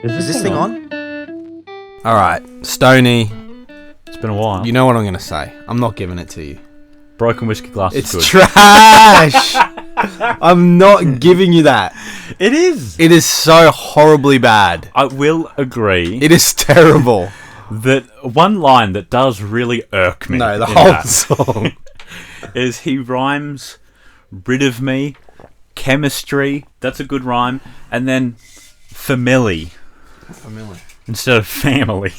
Is this thing on? Alright, Stoney. It's been a while. You know what I'm going to say. I'm not giving it to you. Broken whiskey glass is good. It's trash! I'm not giving you that. It is. It is so horribly bad. I will agree. It is terrible. That one line that does really irk me. No, the whole song. Is he rhymes rid of me, chemistry, that's a good rhyme, and then family instead of family.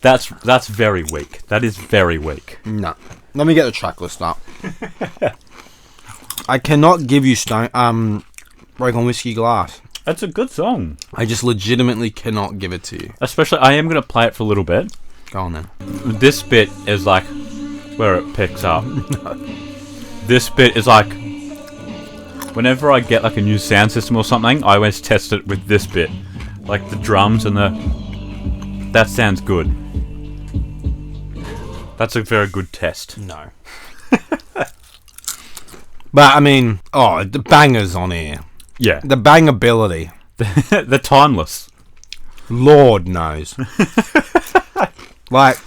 That's very weak. That is very weak. No. Let me get the track list up. I cannot give you Broken Whiskey Glass. That's a good song. I just legitimately cannot give it to you. Especially, I am going to play it for a little bit. Go on then. This bit is like where it picks up. This bit is like whenever I get like a new sound system or something, I always test it with this bit. Like the drums and that sounds good. That's a very good test. No. But I mean, the bangers on here. Yeah. The bangability. They're timeless. Lord knows. Like,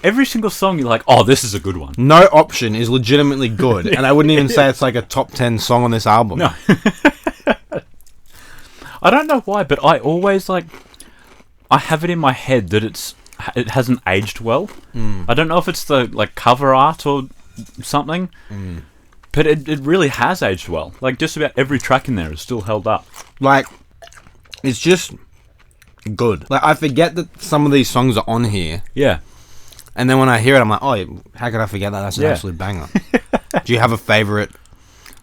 every single song you're like, oh, this is a good one. No option is legitimately good. And I wouldn't even say it's like a top 10 song on this album. No. I don't know why, but I always I have it in my head that it hasn't aged well. I don't know if it's the cover art or something. But it really has aged well. Like, just about every track in there is still held up. Like, it's just good. Like, I forget that some of these songs are on here. Yeah. And then when I hear it, I'm like, oh, how could I forget that? That's an absolute banger. Do you have a favourite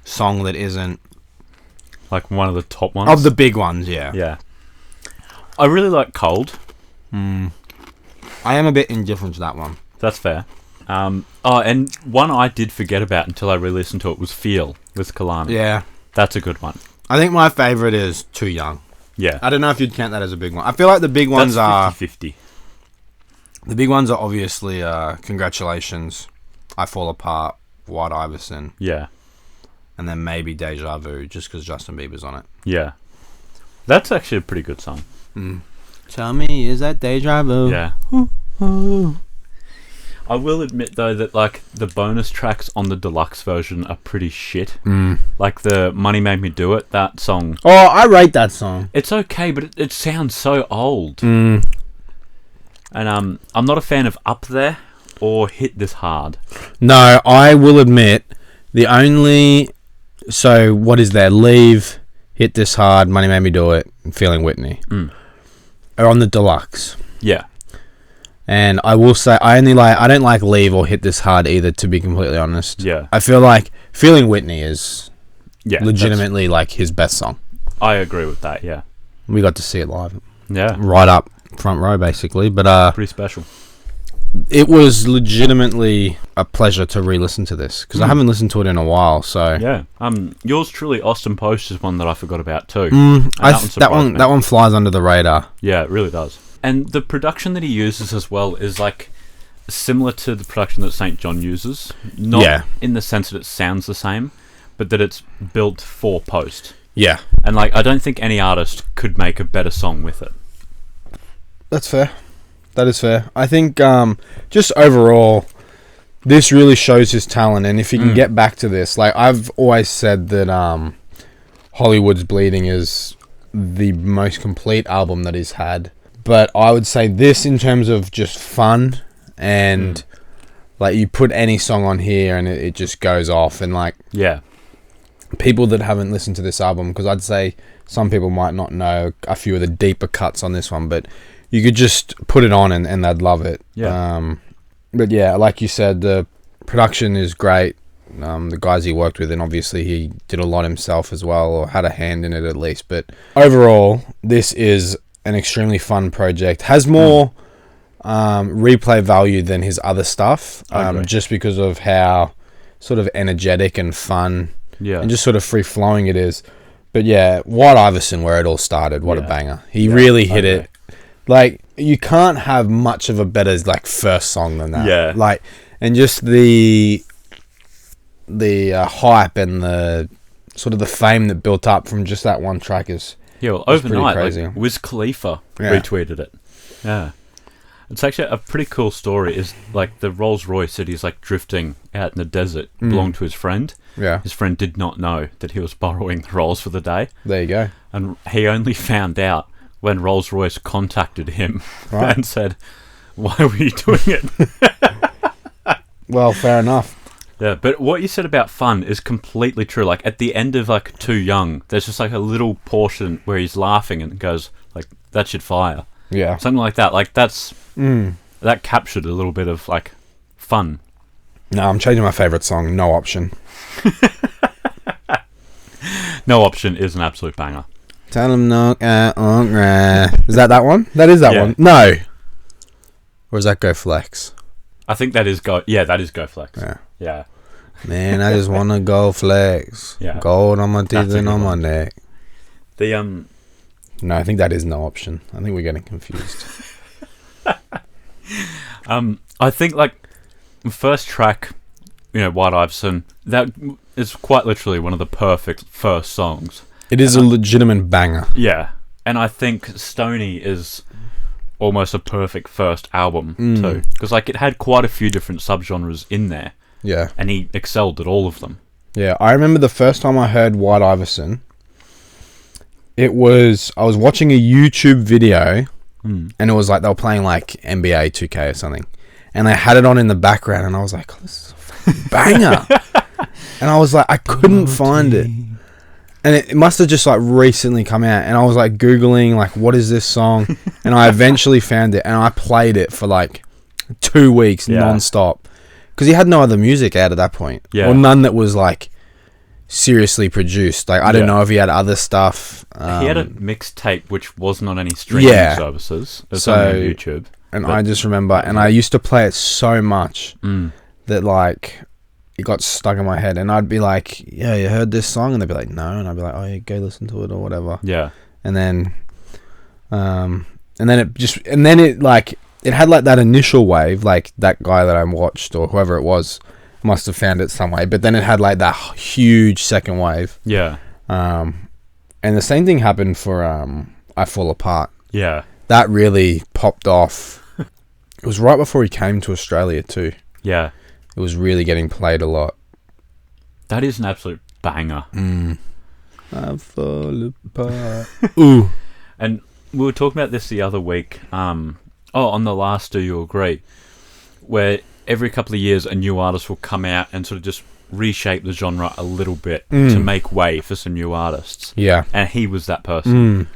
song that isn't... like one of the top ones? Of the big ones, yeah. Yeah. I really like Cold. I am a bit indifferent to that one. That's fair. And one I did forget about until I re-listened to it was Feel with Kalani. Yeah. That's a good one. I think my favourite is Too Young. Yeah. I don't know if you'd count that as a big one. I feel like the big ones are... 50-50. The big ones are obviously Congratulations, I Fall Apart, White Iverson. Yeah. And then maybe Deja Vu, just because Justin Bieber's on it. Yeah. That's actually a pretty good song. Tell me, is that Deja Vu? Yeah. I will admit, though, that the bonus tracks on the deluxe version are pretty shit. Like the Money Made Me Do It, that song. Oh, I rate that song. It's okay, but it sounds so old. And I'm not a fan of Up There or Hit This Hard. No, I will admit, the only... So, what is there? Leave, Hit This Hard, Money Made Me Do It, and Feeling Whitney. Are on the deluxe. Yeah. And I will say, I don't like Leave or Hit This Hard either, to be completely honest. Yeah. I feel like Feeling Whitney is legitimately his best song. I agree with that, yeah. We got to see it live. Yeah. Right up front row, basically. But pretty special. It was legitimately a pleasure to re-listen to this, because I haven't listened to it in a while, so... Yeah. Yours truly, Austin Post, is one that I forgot about too. That one flies under the radar. Yeah, it really does. And the production that he uses as well is similar to the production that St. John uses. Not in the sense that it sounds the same, but that it's built for Post. Yeah. And I don't think any artist could make a better song with it. That's fair. That is fair. I think just overall, this really shows his talent. And if he can get back to this, I've always said that Hollywood's Bleeding is the most complete album that he's had. But I would say this, in terms of just fun, and you put any song on here and it just goes off. And people that haven't listened to this album, because I'd say some people might not know a few of the deeper cuts on this one, but you could just put it on and they'd love it. Yeah. But yeah, like you said, the production is great. The guys he worked with, and obviously he did a lot himself as well, or had a hand in it at least. But overall, this is an extremely fun project. Has more replay value than his other stuff, just because of how sort of energetic and fun and just sort of free-flowing it is. But yeah, White Iverson, where it all started, what a banger. He really hit it. You can't have much of a better first song than that. Yeah. And just the hype and the sort of the fame that built up from just that one track is Yeah, well, That's pretty overnight, crazy. like, Wiz Khalifa Yeah. retweeted it. Yeah. It's actually a pretty cool story. Is like the Rolls Royce that he's like drifting out in the desert belonged to his friend. Yeah. His friend did not know that he was borrowing the Rolls for the day. There you go. And he only found out when Rolls Royce contacted him Right. and said, "Why were you doing it?" Well, fair enough. Yeah, but what you said about fun is completely true. Like at the end of like Too Young, there's just like a little portion where he's laughing and goes like, "That should fire," Yeah. something like that. Like that captured a little bit of like fun. No, I'm changing my favourite song, No Option. No Option is an absolute banger. Tell him no. Is that one? That is that Yeah. one. No. Or is that Go Flex? I think that is Go. Yeah, that is Go Flex. Yeah. Yeah. Man, I just wanna go flex. Yeah. Gold on my teeth That's a and good on my one. neck. The No, I think that is No Option. I think we're getting confused. I think like the first track, White Iverson, that is quite literally one of the perfect first songs. It is a legitimate banger. Yeah, and I think Stoney is almost a perfect first album too, because like it had quite a few different subgenres in there, Yeah. and he excelled at all of them. Yeah, I remember the first time I heard White Iverson, I was watching a YouTube video, and it was like they were playing like NBA 2K or something, and they had it on in the background, and I was like, oh, this is a fucking banger. And I was like, I couldn't find it. And it must have just like recently come out, and I was like Googling like, what is this song? And I eventually found it, and I played it for like 2 weeks non-stop, because he had no other music out at that point, or none that was like seriously produced. Like I don't know if he had other stuff. He had a mixtape which wasn't on any streaming services. It's only on YouTube. And I just remember, and I used to play it so much that like it got stuck in my head, and I'd be like, yeah, you heard this song? And they'd be like, no. And I'd be like, oh yeah, go listen to it or whatever. Yeah. And then it like, it had like that initial wave, like that guy that I watched or whoever it was must have found it some way, but then it had like that huge second wave. Yeah. And the same thing happened for I Fall Apart. Yeah. That really popped off. It was right before he came to Australia too. Yeah. It was really getting played a lot. That is an absolute banger. I fall apart. Ooh. And we were talking about this the other week. On the last Do You Agree? Where every couple of years a new artist will come out and sort of just reshape the genre a little bit to make way for some new artists. Yeah. And he was that person.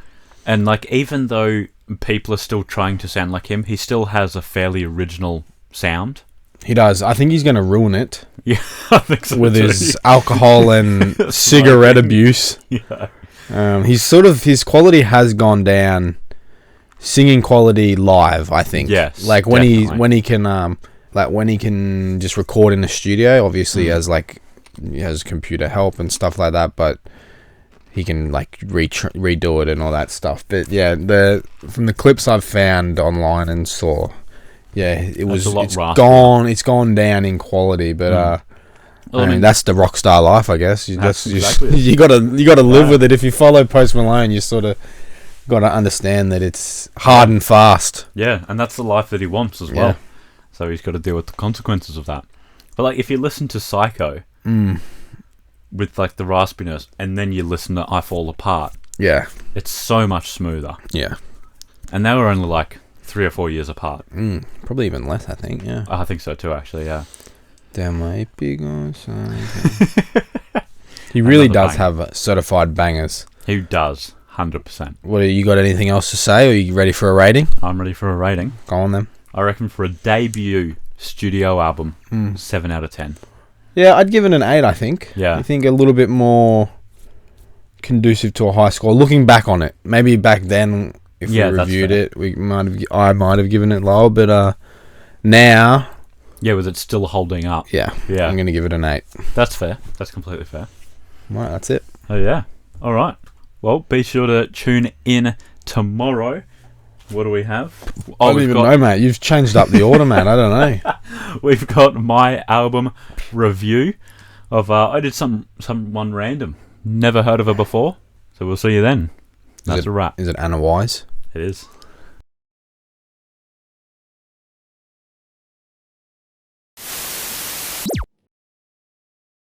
And like, even though people are still trying to sound like him, he still has a fairly original sound. He does. I think he's going to ruin it. Yeah, I think so with too. his alcohol and cigarette abuse. Yeah. His quality has gone down. Singing quality live, I think. Yes, like definitely. when he can just record in the studio. Obviously, as like he has computer help and stuff like that, but he can like redo it and all that stuff. But yeah, from the clips I've found online and saw, it's gone down in quality, but I mean, that's the rock star life, I guess. You gotta live with it. If you follow Post Malone, you sort of got to understand that it's hard and fast. Yeah, and that's the life that he wants as well. So he's got to deal with the consequences of that. But like, if you listen to Psycho with like the raspiness, and then you listen to I Fall Apart, it's so much smoother. Yeah, and they were only like 3 or 4 years apart. Probably even less, I think. Yeah, I think so too. Actually, yeah. Damn, my big on He really does have certified bangers. He does. 100%. What, you got anything else to say? Or are you ready for a rating? I'm ready for a rating. Go on then. I reckon for a debut studio album, 7 out of 10. Yeah, I'd give it an 8, I think. Yeah. I think a little bit more conducive to a high score. Looking back on it, maybe back then, if we reviewed it, I might have given it lower, but now... Yeah, with it still holding up. Yeah. I'm going to give it an 8. That's fair. That's completely fair. Right, that's it. Oh, yeah. All right. Well, be sure to tune in tomorrow. What do we have? I don't even know, mate. You've changed up the order, man. I don't know. We've got my album review of... I did someone random. Never heard of her before. So we'll see you then. That's a wrap. Is it Anna Wise? It is.